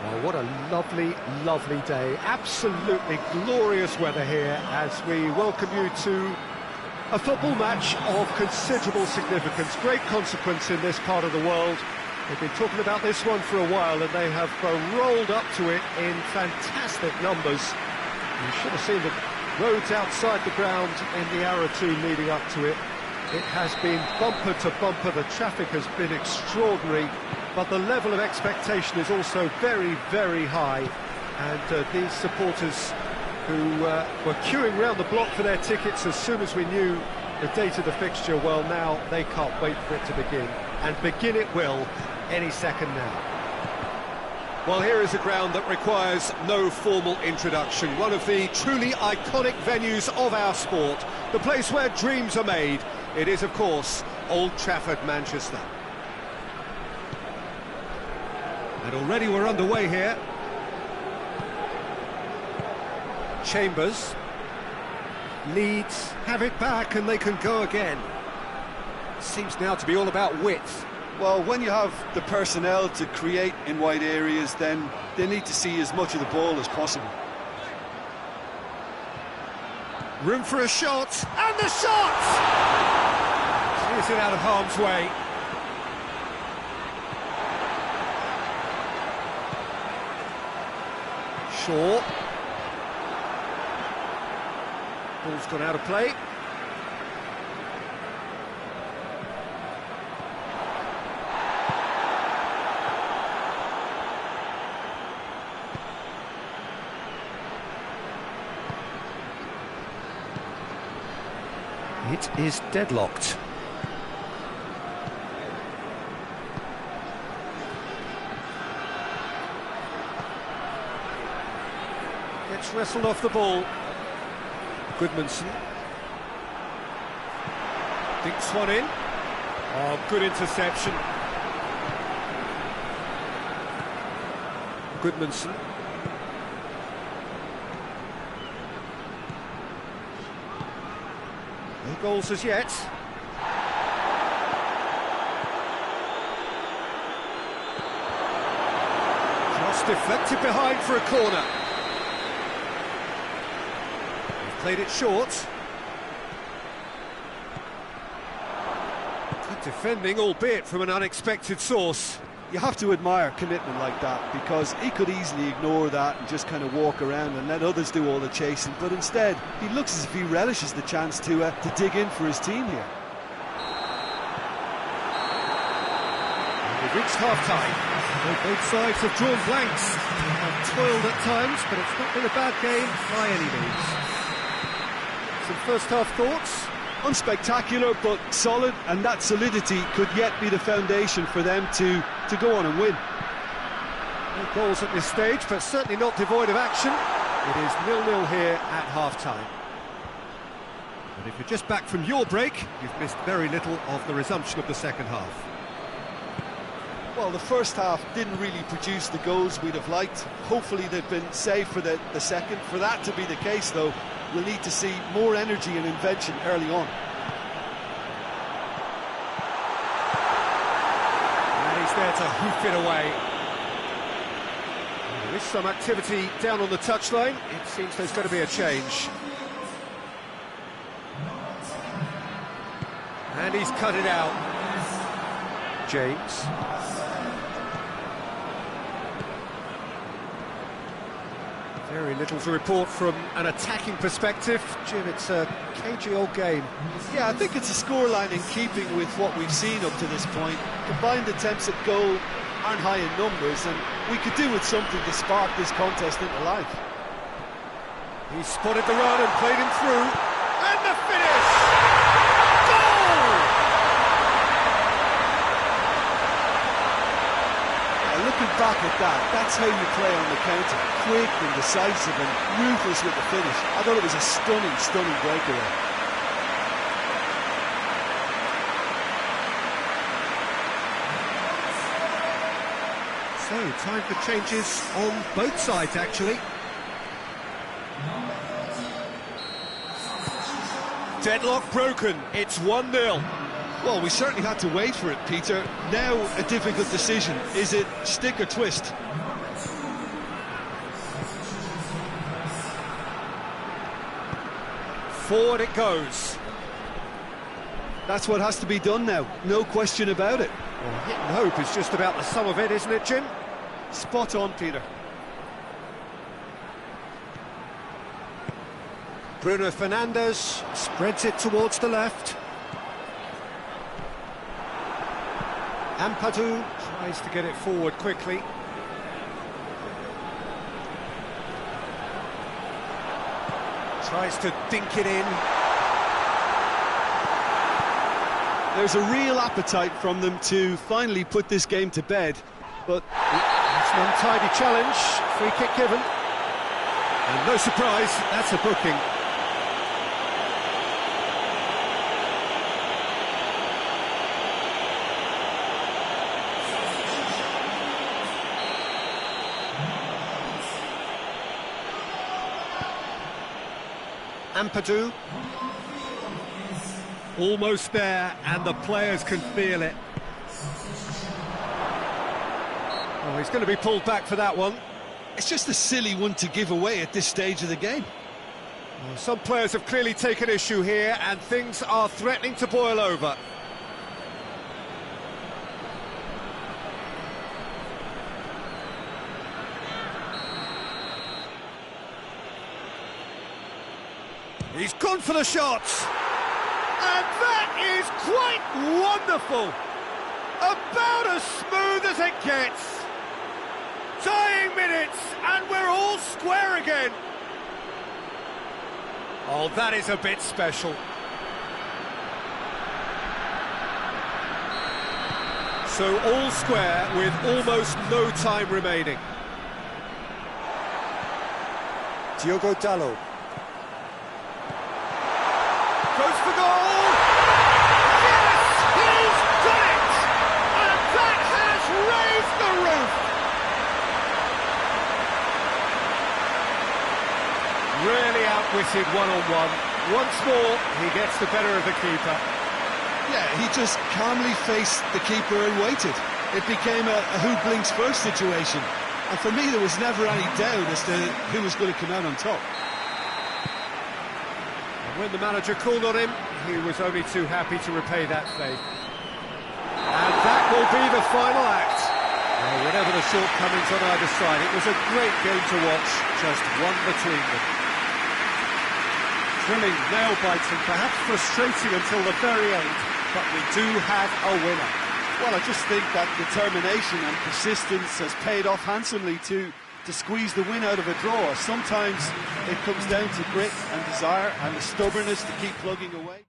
Well, what a lovely, lovely day. Absolutely glorious weather here as we welcome you to a football match of considerable significance, great consequence in this part of the world. They've been talking about this one for a while and they have rolled up to it in fantastic numbers. You should have seen the roads outside the ground in the hour or two leading up to it. It has been bumper to bumper, the traffic has been extraordinary, but the level of expectation is also very, very high. And these supporters who were queuing round the block for their tickets as soon as we knew the date of the fixture, well, now they can't wait for it to begin. And begin it will any second now. Well, here is a ground that requires no formal introduction. One of the truly iconic venues of our sport, the place where dreams are made. It is, of course, Old Trafford, Manchester. And already we're underway here. Chambers. Leeds have it back and they can go again. Seems now to be all about width. Well, when you have the personnel to create in wide areas, then they need to see as much of the ball as possible. Room for a shot, and the shot! Clears it out of harm's way. Shaw. Ball's gone out of play. It is deadlocked. Gets wrestled off the ball. Goodmanson. Dinks one in. Oh, good interception. Goodmanson. No goals as yet. Just deflected behind for a corner. They've played it short. Good defending, albeit from an unexpected source. You have to admire commitment like that, because he could easily ignore that and just kind of walk around and let others do all the chasing, but instead he looks as if he relishes the chance to dig in for his team here. And we've reached half-time. Both sides have drawn blanks. They have toiled at times, but it's not been a bad game by any means. Some first-half thoughts? Unspectacular but solid, and that solidity could yet be the foundation for them to go on and win. No goals at this stage, but certainly not devoid of action. It is 0-0 here at half-time. But if you're just back from your break, you've missed very little of the resumption of the second half. Well, the first half didn't really produce the goals we'd have liked. Hopefully they've been saved for the second. For that to be the case, though, we'll need to see more energy and invention early on. And he's there to hoof it away. There is some activity down on the touchline. It seems there's going to be a change. And he's cut it out. James. Very little to report from an attacking perspective. Jim, it's a cagey old game. Yeah, I think it's a scoreline in keeping with what we've seen up to this point. Combined attempts at goal aren't high in numbers, and we could do with something to spark this contest into life. He spotted the run and played him through. And the finish! Goal! Looking back at that, that's how you play on the counter. Quick and decisive and ruthless with the finish. I thought it was a stunning, stunning breakaway. So, time for changes on both sides, actually. Deadlock broken, it's 1-0. Well, we certainly had to wait for it, Peter. Now a difficult decision. Is it stick or twist? Forward it goes. That's what has to be done now, no question about it. Well, hit and hope is just about the sum of it, isn't it, Jim? Spot on, Peter. Bruno Fernandes spreads it towards the left. Ampadu tries to get it forward quickly. Tries to dink it in. There's a real appetite from them to finally put this game to bed, but it's an untidy challenge, free kick given. And no surprise, that's a booking. Ampadu. Almost there, and the players can feel it. Oh, he's going to be pulled back for that one. it's just a silly one to give away at this stage of the game. Well, some players have clearly taken issue here, and things are threatening to boil over. He's gone for the shots. And that is quite wonderful. About as smooth as it gets. Tying minutes, and we're all square again. Oh, that is a bit special. So all square with almost no time remaining. Diogo Dalot. Goes for goal! Yes! He's done it! And that has raised the roof! Really outwitted one-on-one. Once more, he gets the better of the keeper. Yeah, he just calmly faced the keeper and waited. It became a who blinks first situation. And for me, there was never any doubt as to who was going to come out on top. When the manager called on him, he was only too happy to repay that faith. And that will be the final act. Well, whatever the shortcomings on either side, it was a great game to watch, just one between them. Thrilling, nail-biting, perhaps frustrating until the very end, but we do have a winner. Well, I just think that determination and persistence has paid off handsomely to squeeze the win out of a draw. Sometimes it comes down to grit and desire and the stubbornness to keep plugging away.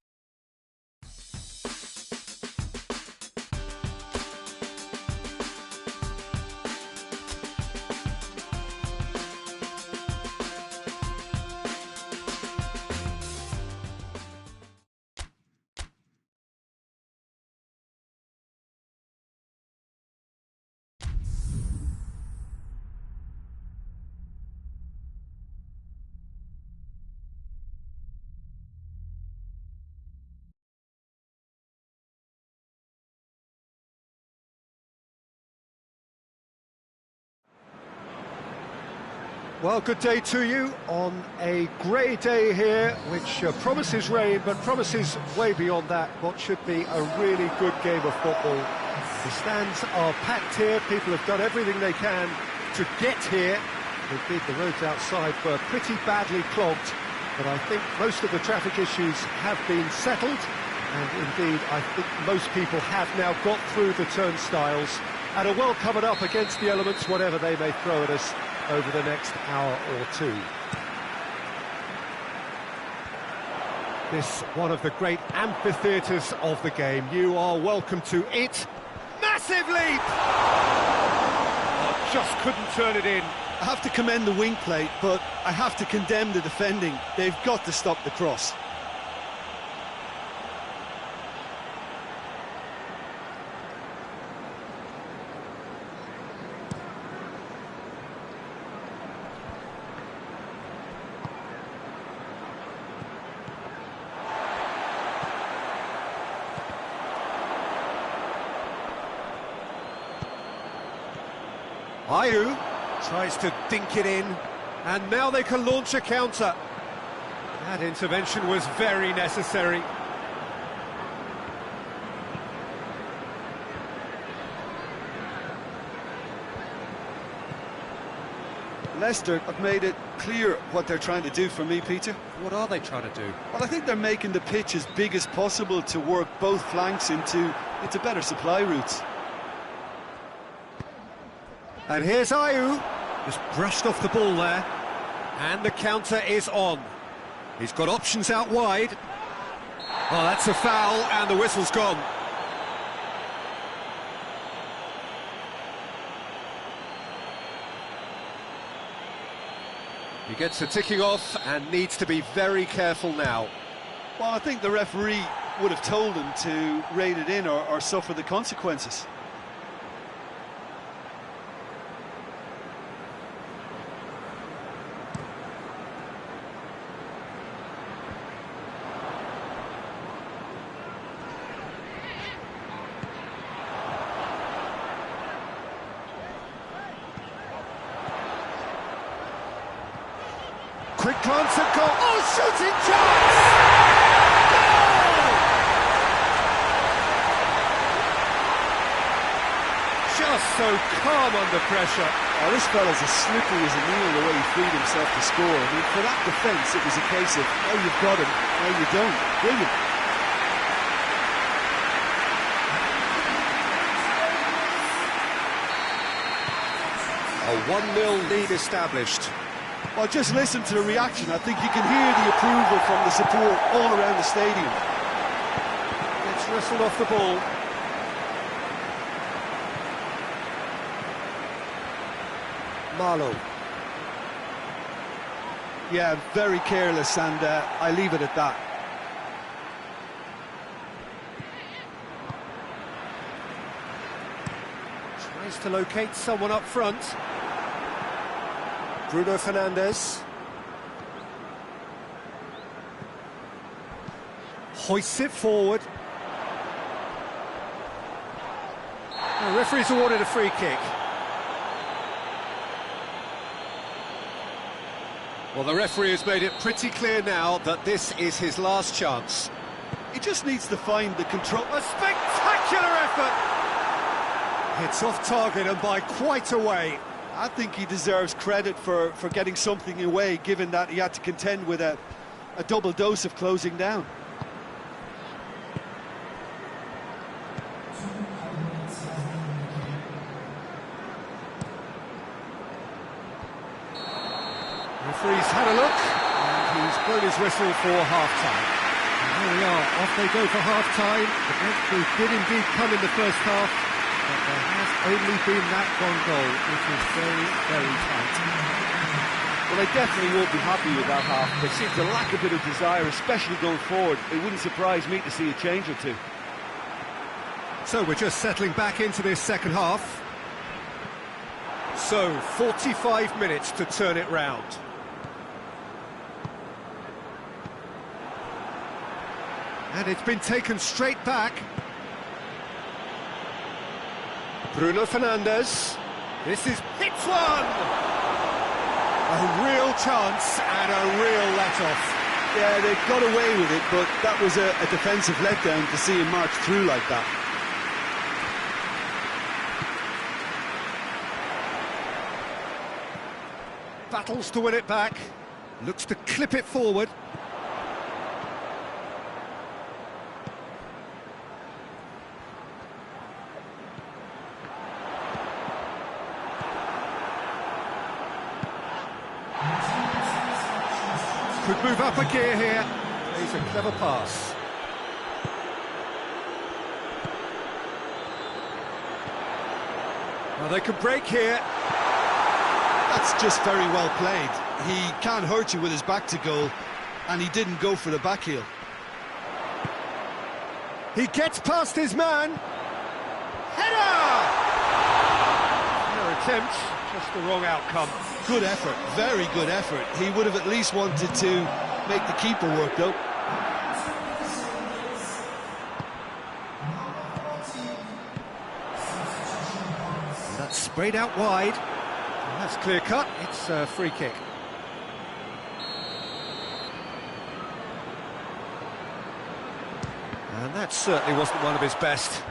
Well, good day to you on a grey day here, which promises rain, but promises way beyond that what should be a really good game of football. The stands are packed here, people have done everything they can to get here. Indeed, the roads outside were pretty badly clogged, but I think most of the traffic issues have been settled, and indeed, I think most people have now got through the turnstiles and are well covered up against the elements, whatever they may throw at us over the next hour or two. This one of the great amphitheatres of the game. You are welcome to it. Massive leap! Oh, just couldn't turn it in. I have to commend the wing plate, but I have to condemn the defending. They've got to stop the cross. Ayew tries to dink it in, and now they can launch a counter. That intervention was very necessary. Leicester have made it clear what they're trying to do for me, Peter. What are they trying to do? Well, I think they're making the pitch as big as possible to work both flanks into better supply routes. And here's Ayew, just brushed off the ball there. And the counter is on. He's got options out wide. Oh, that's a foul, and the whistle's gone. He gets the ticking off and needs to be very careful now. Well, I think the referee would have told him to rein it in or suffer the consequences. Quick glance at goal. Oh, shooting chance! Goal! Just so calm under pressure. Oh, this fella's as slippery as a needle the way he freed himself to score. I mean, for that defence, it was a case of, now you've got him, now you don't. Brilliant. A 1-0 lead established. Well, just listen to the reaction. I think you can hear the approval from the support all around the stadium. Gets wrestled off the ball. Marlowe. Yeah, very careless, and I leave it at that. Tries to locate someone up front. Bruno Fernandes. Hoists it forward. The referee's awarded a free kick. Well, the referee has made it pretty clear now that this is his last chance. He just needs to find the control. A spectacular effort! It's off target and by quite a way. I think he deserves credit for getting something away, given that he had to contend with a double dose of closing down. Referee's had a look, and he's blown his whistle for half-time. And here we are, off they go for half-time. The breakthrough did indeed come in the first half, but there has only been that one goal, which is very, very tight. Well, they definitely won't be happy with that half. They seem to lack a bit of desire, especially going forward. It wouldn't surprise me to see a change or two. So we're just settling back into this second half. So, 45 minutes to turn it round. And it's been taken straight back. Bruno Fernandes. This is hits one! A real chance and a real let-off. Yeah, they got away with it, but that was a defensive letdown to see him march through like that. Battles to win it back. Looks to clip it forward. Could move up a gear here. He's a clever pass. Well, they could break here. That's just very well played. He can't hurt you with his back to goal, and he didn't go for the back heel. He gets past his man. Header! Fair attempt, just the wrong outcome. Good effort, very good effort. He would have at least wanted to make the keeper work, though. And that's sprayed out wide. And that's clear cut. It's a free kick. And that certainly wasn't one of his best.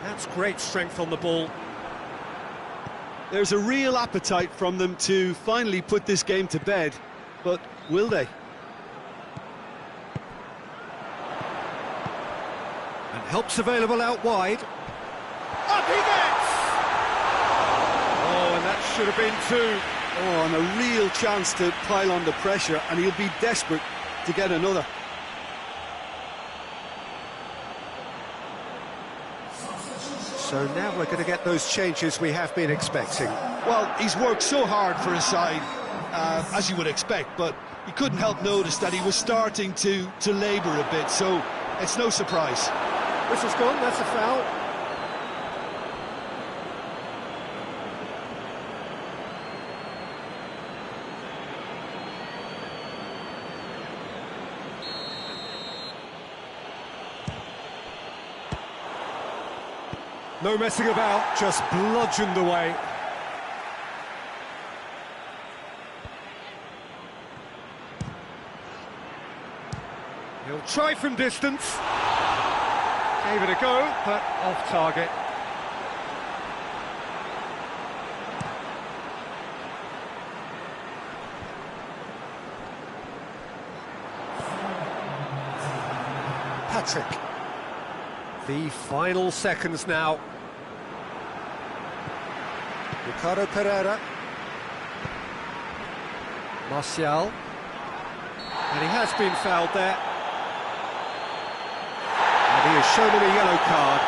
That's great strength on the ball. There's a real appetite from them to finally put this game to bed, but will they? And help's available out wide. Up he gets! Oh, and that should have been two. Oh, and a real chance to pile on the pressure, and he'll be desperate to get another. So now we're going to get those changes we have been expecting. Well, he's worked so hard for his side, as you would expect, but you couldn't help notice that he was starting to labour a bit, so it's no surprise. Whistle's gone, that's a foul. No messing about, just bludgeoned away. He'll try from distance. Gave it a go, but off target. Patrick. The final seconds now. Ricardo Pereira. Martial. And he has been fouled there. And he has shown him a yellow card.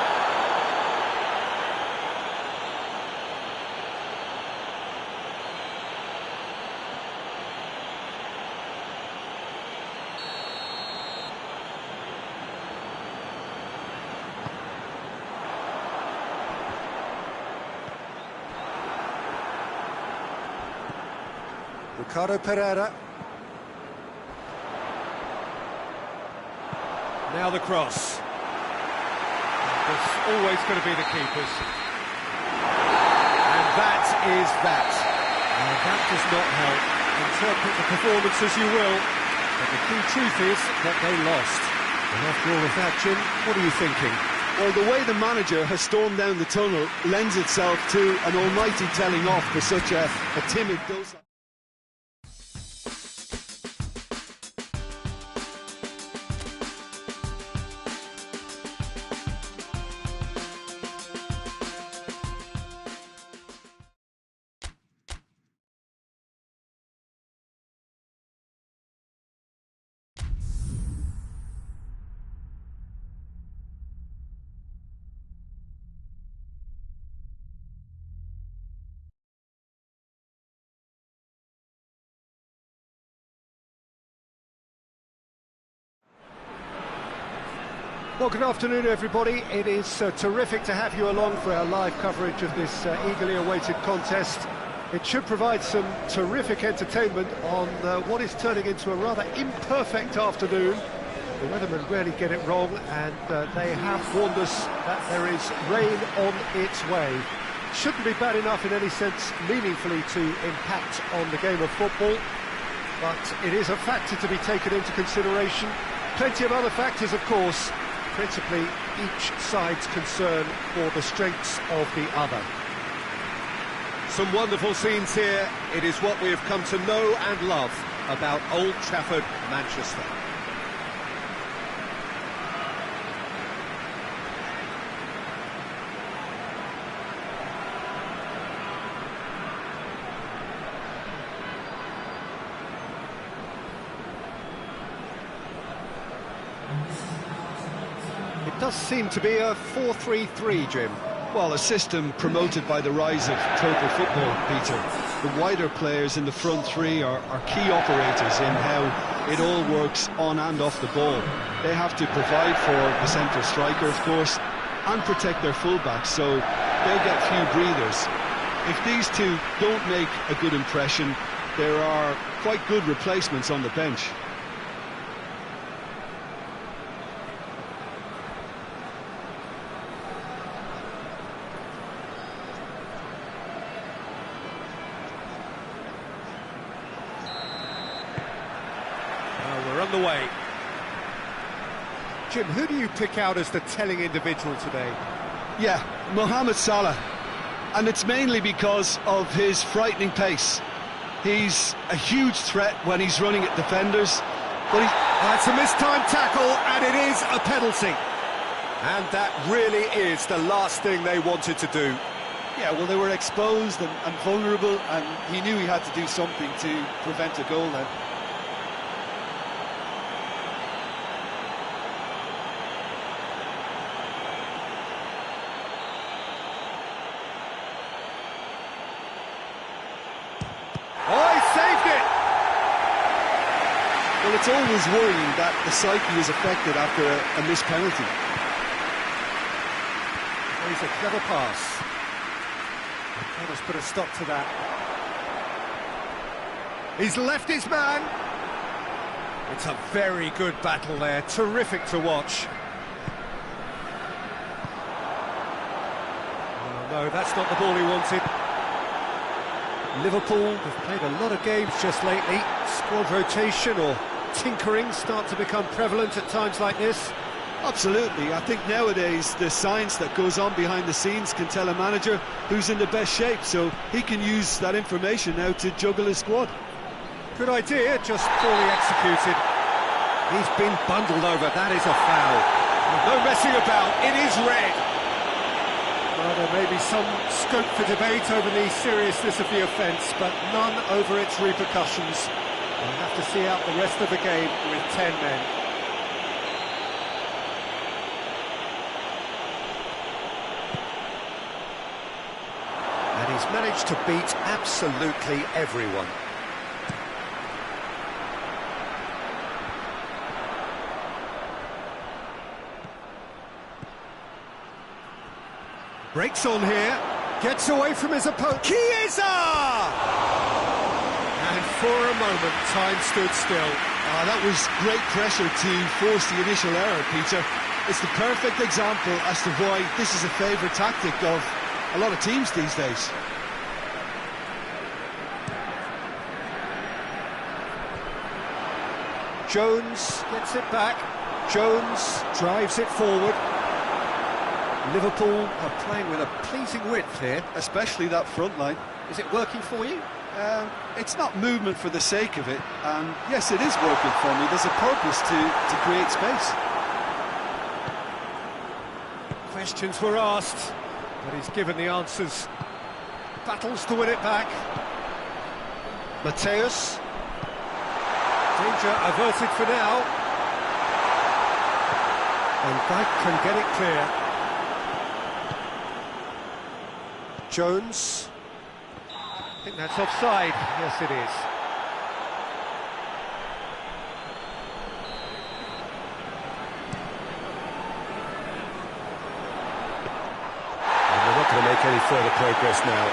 Ricardo Pereira. Now the cross. It's always going to be the keepers. And that is that. Now that does not help. Interpret the performance as you will, but the key truth is that they lost. And after all of that, Jim, what are you thinking? Well, the way the manager has stormed down the tunnel lends itself to an almighty telling off for such a timid dose. Well, good afternoon, everybody. It is terrific to have you along for our live coverage of this eagerly awaited contest. It should provide some terrific entertainment on what is turning into a rather imperfect afternoon. The weathermen rarely get it wrong, and they have warned us that there is rain on its way. Shouldn't be bad enough in any sense meaningfully to impact on the game of football, but it is a factor to be taken into consideration. Plenty of other factors, of course, principally each side's concern for the strengths of the other. Some wonderful scenes here. It is what we have come to know and love about Old Trafford, Manchester. It does seem to be a 4-3-3, Jim. Well, a system promoted by the rise of total football, Peter. The wider players in the front three are key operators in how it all works on and off the ball. They have to provide for the central striker, of course, and protect their fullbacks, so they'll get few breathers. If these two don't make a good impression, there are quite good replacements on the bench. the way. Jim, who do you pick out as the telling individual today? Yeah, Mohamed Salah. And it's mainly because of his frightening pace. He's a huge threat when he's running at defenders, but That's a mistimed tackle, and it is a penalty. And that really is the last thing they wanted to do. yeah, well, they were exposed and vulnerable, and he knew he had to do something to prevent a goal then. Oh, he saved it! Well, it's always worrying that the psyche is affected after a missed penalty. He's a clever pass. Let us put a stop to that. He's left his man. It's a very good battle there. Terrific to watch. Oh, no, that's not the ball he wanted. Liverpool have played a lot of games just lately. Squad rotation or tinkering start to become prevalent at times like this. Absolutely. I think nowadays the science that goes on behind the scenes can tell a manager who's in the best shape, so he can use that information now to juggle his squad. Good idea, just poorly executed. He's been bundled over, that is a foul. No messing about, it is red. Well, there may be some scope for debate over the seriousness of the offence, but none over its repercussions. We'll have to see out the rest of the game with 10 men. And he's managed to beat absolutely everyone. Breaks on here, gets away from his opponent. Chiesa! And for a moment, time stood still. That was great pressure to force the initial error, Peter. It's the perfect example as to why this is a favourite tactic of a lot of teams these days. Jones gets it back. Jones drives it forward. Liverpool are playing with a pleasing width here. Especially that front line. Is it working for you? It's not movement for the sake of it, and yes, it is working for me. There's a purpose to create space. Questions were asked, but he's given the answers. Battles to win it back. Mateus. Danger averted for now. And Dyke can get it clear. Jones. I think that's offside. Yes, it is. And they're not going to make any further progress now.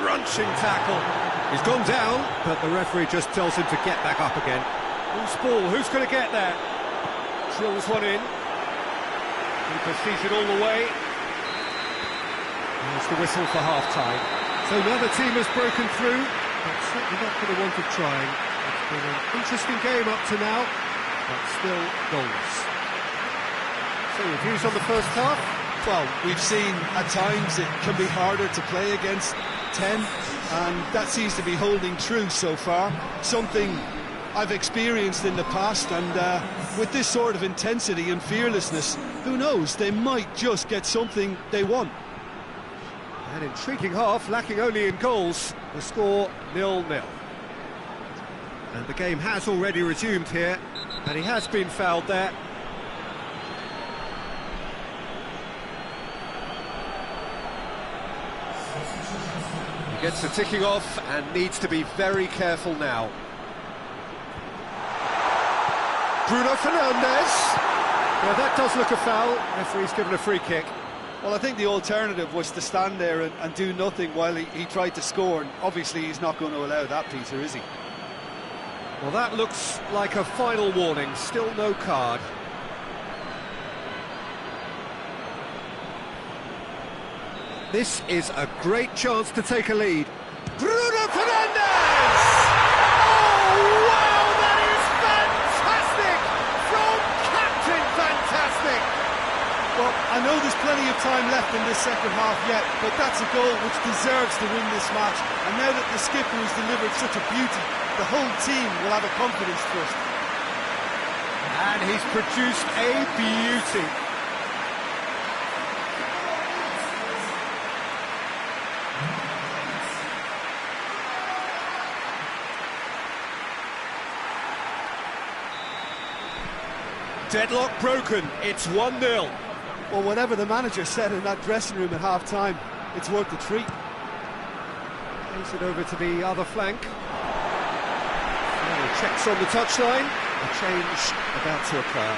Crunching tackle. He's gone down, but the referee just tells him to get back up again. Who's ball? Who's going to get there? Drills one in. Keeper sees it all the way. There's the whistle for half-time. So now the team has broken through, but certainly not for the want of trying. It's been an interesting game up to now, but still goalless. So your views on the first half? Well, we've seen at times it can be harder to play against 10, and that seems to be holding true so far. Something I've experienced in the past, and with this sort of intensity and fearlessness, who knows, they might just get something they want. An intriguing half, lacking only in goals. The score 0-0. And the game has already resumed here, and he has been fouled there. He gets the ticking off and needs to be very careful now. Bruno Fernandes. Yeah, that does look a foul. Referee's given a free kick. Well, I think the alternative was to stand there and do nothing while he tried to score, and obviously he's not going to allow that, Peter, is he? Well, that looks like a final warning. Still no card. This is a great chance to take a lead. Bruno Fernandes! off yet, but that's a goal which deserves to win this match. And now that the skipper has delivered such a beauty, the whole team will have a confidence thrust. And he's produced a beauty. Deadlock broken, it's 1-0. Well, whatever the manager said in that dressing room at half-time, it's worth the treat. Takes it over to the other flank. Checks on the touchline. A change about to occur.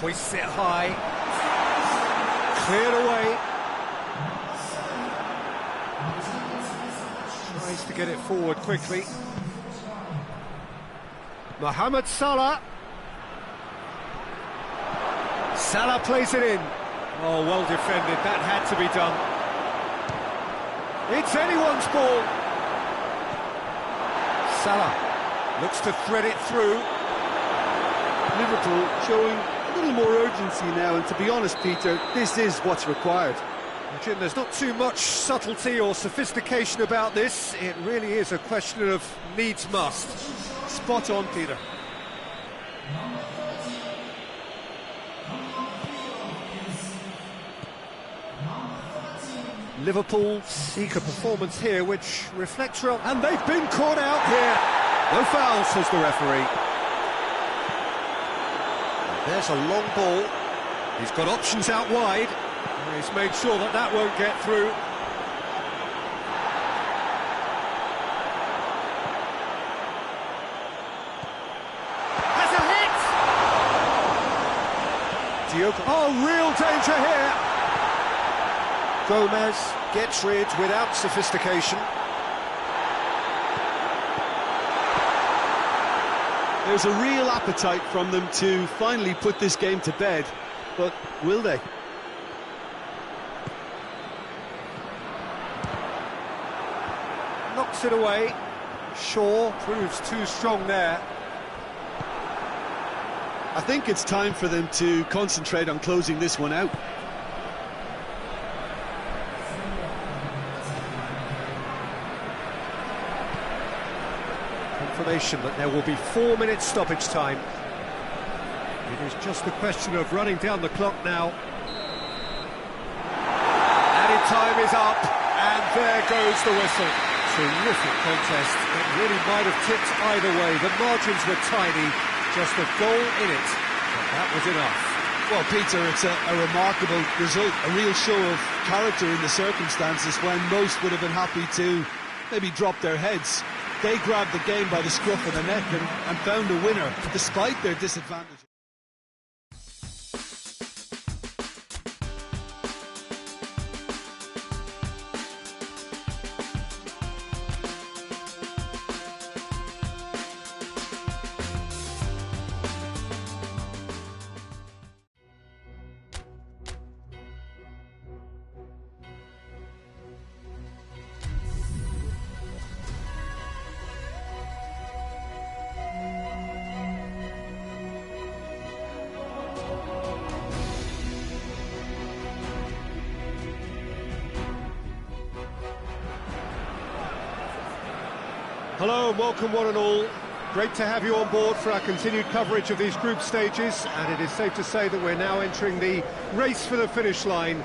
Hoists it high. Cleared away. Tries to get it forward quickly. Mohamed Salah. Salah plays it in. Oh, well defended. That had to be done. It's anyone's ball. Salah looks to thread it through. Liverpool showing a little more urgency now, and to be honest, Peter, this is what's required. Jim, there's not too much subtlety or sophistication about this. It really is a question of needs must. Spot on, Peter. Liverpool seek a performance here which reflects well, and they've been caught out here. No foul, says the referee. There's a long ball. He's got options out wide. He's made sure that that won't get through. Has a hit! Diogo. Oh, real danger here. Gomez gets rid without sophistication. There's a real appetite from them to finally put this game to bed, but will they? Knocks it away. Shaw proves too strong there. I think it's time for them to concentrate on closing this one out. Confirmation that there will be 4 minutes stoppage time. It is just a question of running down the clock now. Added time is up, and there goes the whistle. Terrific contest. It really might have tipped either way. The margins were tiny, just a goal in it, but that was enough. Well, Peter, it's a remarkable result, a real show of character in the circumstances when most would have been happy to maybe drop their heads. They grabbed the game by the scruff of the neck and found a winner, despite their disadvantage. Hello and welcome one and all. Great to have you on board for our continued coverage of these group stages, and it is safe to say that we're now entering the race for the finish line.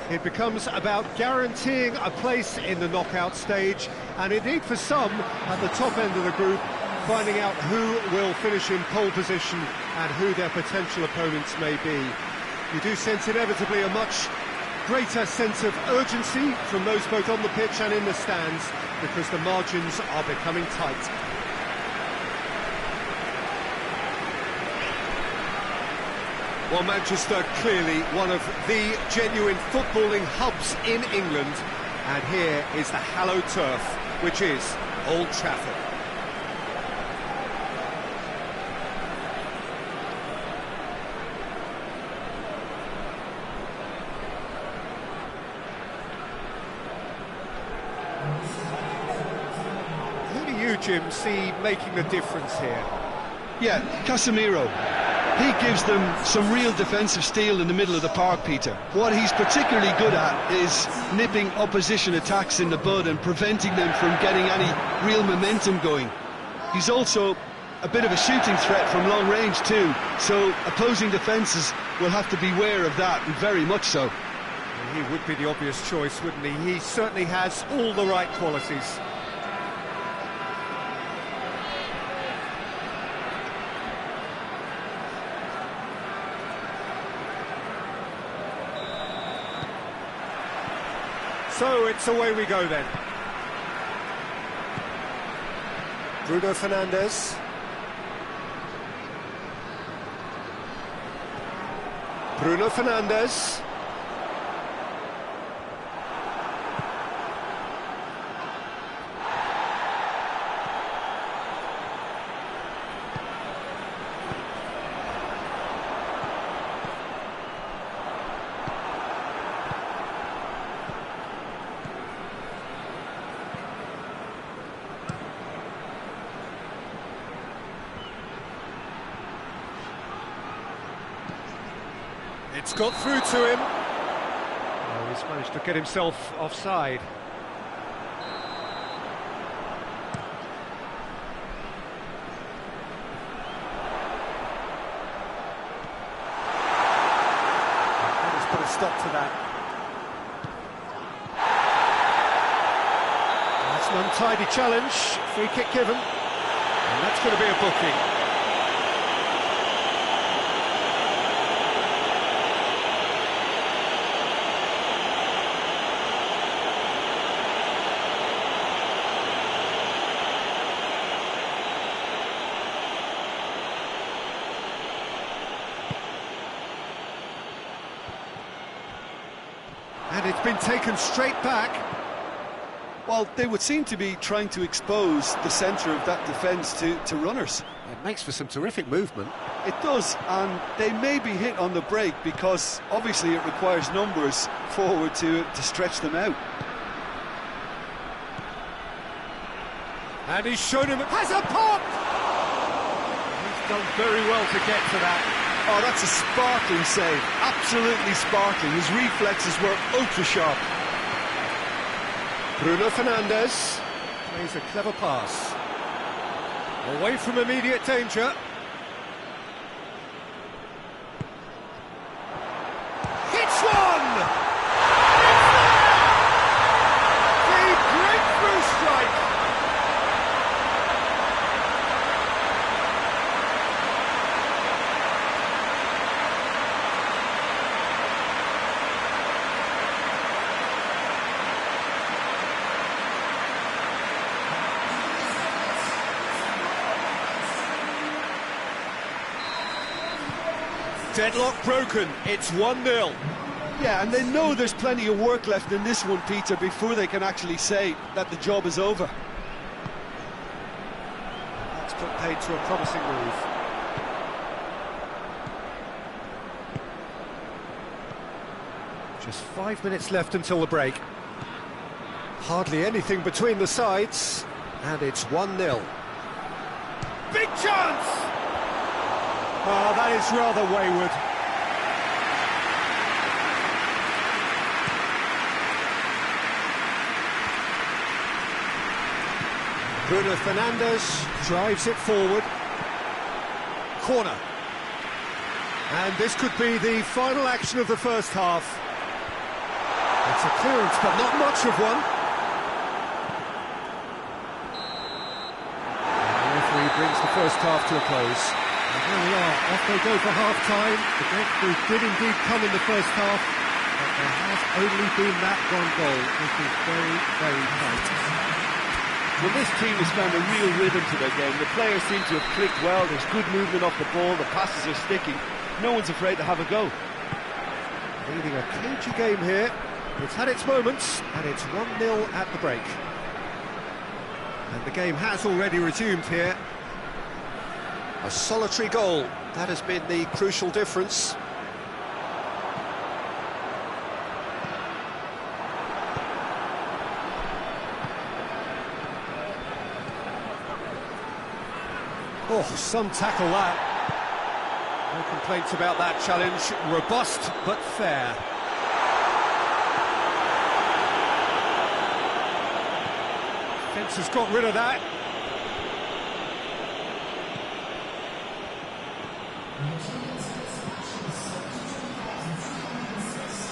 It becomes about guaranteeing a place in the knockout stage, and indeed for some at the top end of the group, finding out who will finish in pole position and who their potential opponents may be. You do sense inevitably a much greater sense of urgency from those both on the pitch and in the stands, because the margins are becoming tight. Well, Manchester, clearly one of the genuine footballing hubs in England, and here is the hallowed turf, which is Old Trafford. you, Jim, see making the difference here? Yeah, Casemiro. He gives them some real defensive steel in the middle of the park, Peter. What he's particularly good at is nipping opposition attacks in the bud and preventing them from getting any real momentum going. He's also a bit of a shooting threat from long range too, so opposing defences will have to beware of that, and very much so. He would be the obvious choice, wouldn't he? He certainly has all the right qualities. So it's away we go then. Bruno Fernandes. Bruno Fernandes. It's got through to him. Oh, he's managed to get himself offside. That has put a stop to that. That's an untidy challenge. Free kick given. And that's going to be a booking. And it's been taken straight back. Well, they would seem to be trying to expose the centre of that defence to runners. It makes for some terrific movement. It does, and they may be hit on the break because obviously it requires numbers forward to stretch them out. And he's shown him, has a pop! He's done very well to get to that. Oh, that's a sparkling save, absolutely sparkling. His reflexes were ultra-sharp. Bruno Fernandes plays a clever pass. Away from immediate danger. Hits one! The breakthrough strike! Deadlock broken, it's 1-0. Yeah, and they know there's plenty of work left in this one, Peter, before they can actually say that the job is over. That's put paid to a promising move. Just 5 minutes left until the break. Hardly anything between the sides, and it's 1-0. Big chance! Oh, that is rather wayward. Bruno Fernandes drives it forward. Corner. And this could be the final action of the first half. It's a clearance, but not much of one. And the referee brings the first half to a close. And here we are, off they go for half-time. The breakthrough did indeed come in the first half, but there has only been that one goal, which is very, very tight. Well, this team has found a real rhythm to their game. The players seem to have clicked well, there's good movement off the ball, the passes are sticking. No one's afraid to have a go. Leading a cagey game here. It's had its moments, and it's 1-0 at the break. And the game has already resumed here. A solitary goal, that has been the crucial difference. Oh, some tackle that. No complaints about that challenge. Robust but fair. Defence has got rid of that.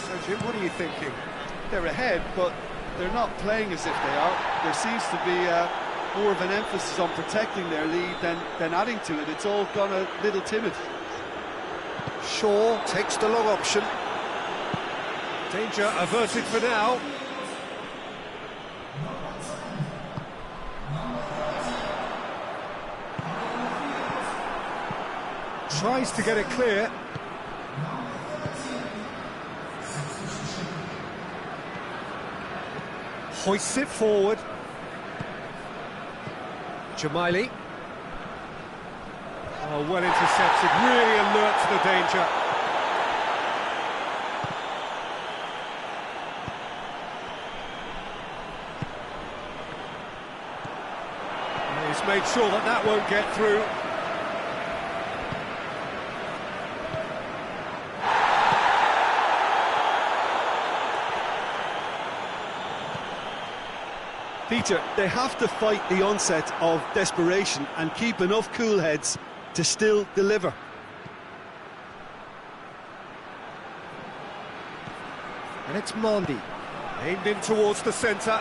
So Jim, what are you thinking? They're ahead, but they're not playing as if they are. There seems to be more of an emphasis on protecting their lead than adding to it. It's all gone a little timid. Shaw takes the long option. Danger averted for now. Tries to get it clear. Hoists it forward. Jamaili. Oh, well intercepted, really alert to the danger. And he's made sure that that won't get through. Peter, they have to fight the onset of desperation and keep enough cool heads to still deliver. And it's Mandy, aimed in towards the centre.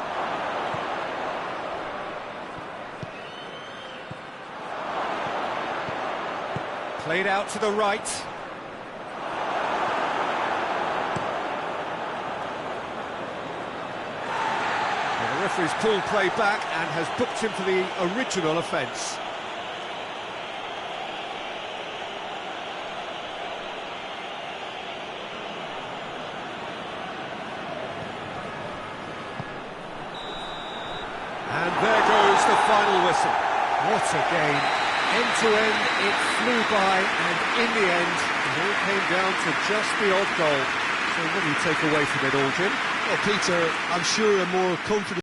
Played out to the right. The referee's pulled play back and has booked him for the original offence. And there goes the final whistle. What a game. End to end, it flew by, and in the end, it all came down to just the odd goal. So what do you take away from it all, Jim? Well, Peter, I'm sure a more confident